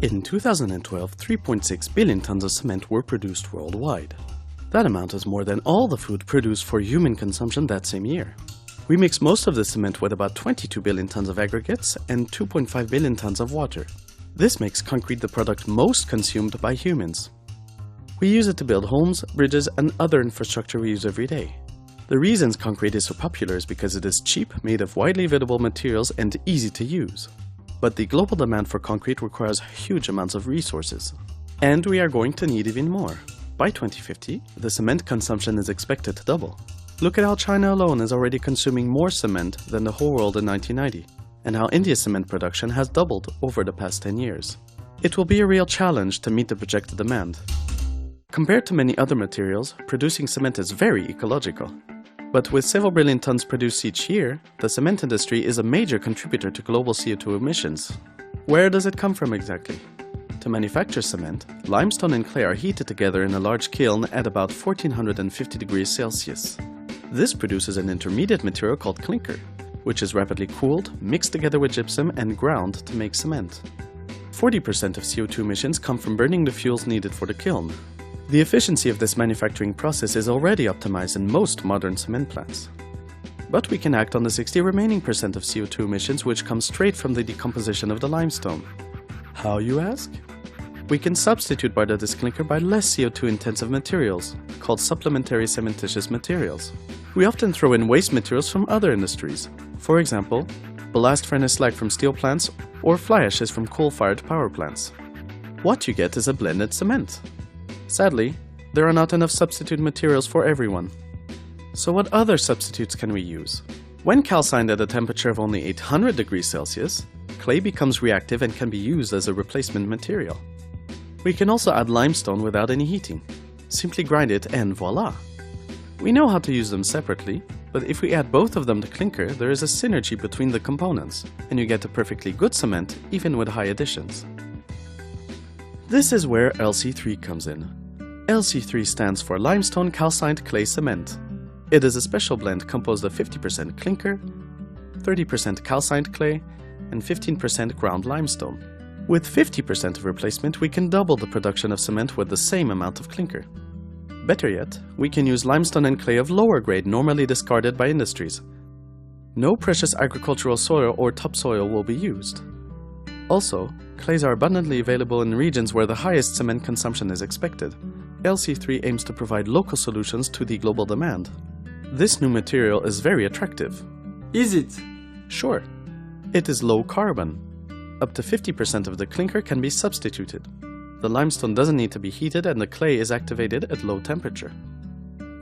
In 2012, 3.6 billion tons of cement were produced worldwide. That amount is more than all the food produced for human consumption that same year. We mix most of the cement with about 22 billion tons of aggregates and 2.5 billion tons of water. This makes concrete the product most consumed by humans. We use it to build homes, bridges, and other infrastructure we use every day. The reasons concrete is so popular is because it is cheap, made of widely available materials, and easy to use. But the global demand for concrete requires huge amounts of resources. And we are going to need even more. By 2050, the cement consumption is expected to double. Look at how China alone is already consuming more cement than the whole world in 1990, and how India's cement production has doubled over the past 10 years. It will be a real challenge to meet the projected demand. Compared to many other materials, producing cement is very ecological. But with several billion tons produced each year, the cement industry is a major contributor to global CO2 emissions. Where does it come from exactly? To manufacture cement, limestone and clay are heated together in a large kiln at about 1450 degrees Celsius. This produces an intermediate material called clinker, which is rapidly cooled, mixed together with gypsum, and ground to make cement. 40% of CO2 emissions come from burning the fuels needed for the kiln. The efficiency of this manufacturing process is already optimized in most modern cement plants. But we can act on the 60 remaining percent of CO2 emissions which come straight from the decomposition of the limestone. How, you ask? We can substitute part of this clinker by less CO2-intensive materials, called supplementary cementitious materials. We often throw in waste materials from other industries, for example, blast furnace slag from steel plants or fly ashes from coal-fired power plants. What you get is a blended cement. Sadly, there are not enough substitute materials for everyone. So what other substitutes can we use? When calcined at a temperature of only 800 degrees Celsius, clay becomes reactive and can be used as a replacement material. We can also add limestone without any heating. Simply grind it and voila! We know how to use them separately, but if we add both of them to clinker, there is a synergy between the components, and you get a perfectly good cement even with high additions. This is where LC3 comes in. LC3 stands for Limestone Calcined Clay Cement. It is a special blend composed of 50% clinker, 30% calcined clay, and 15% ground limestone. With 50% of replacement, we can double the production of cement with the same amount of clinker. Better yet, we can use limestone and clay of lower grade normally discarded by industries. No precious agricultural soil or topsoil will be used. Also, clays are abundantly available in regions where the highest cement consumption is expected. LC3 aims to provide local solutions to the global demand. This new material is very attractive. Is it? Sure. It is low carbon. Up to 50% of the clinker can be substituted. The limestone doesn't need to be heated and the clay is activated at low temperature.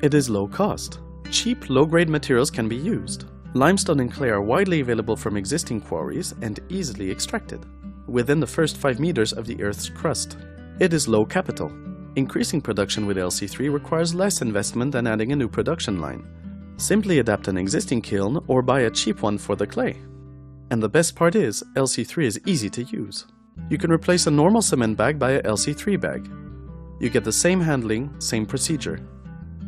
It is low cost. Cheap, low-grade materials can be used. Limestone and clay are widely available from existing quarries and easily extracted, within the first 5 meters of the Earth's crust. It is low capital. Increasing production with LC3 requires less investment than adding a new production line. Simply adapt an existing kiln or buy a cheap one for the clay. And the best part is, LC3 is easy to use. You can replace a normal cement bag by a LC3 bag. You get the same handling, same procedure.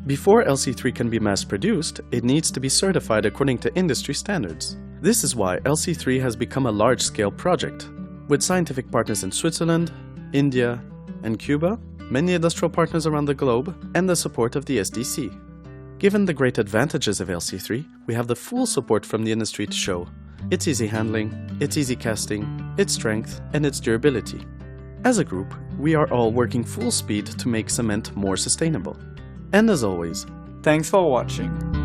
Before LC3 can be mass-produced, it needs to be certified according to industry standards. This is why LC3 has become a large-scale project. With scientific partners in Switzerland, India, and Cuba, many industrial partners around the globe, and the support of the SDC. Given the great advantages of LC3, we have the full support from the industry to show its easy handling, its easy casting, its strength, and its durability. As a group, we are all working full speed to make cement more sustainable. And as always, Thanks for watching.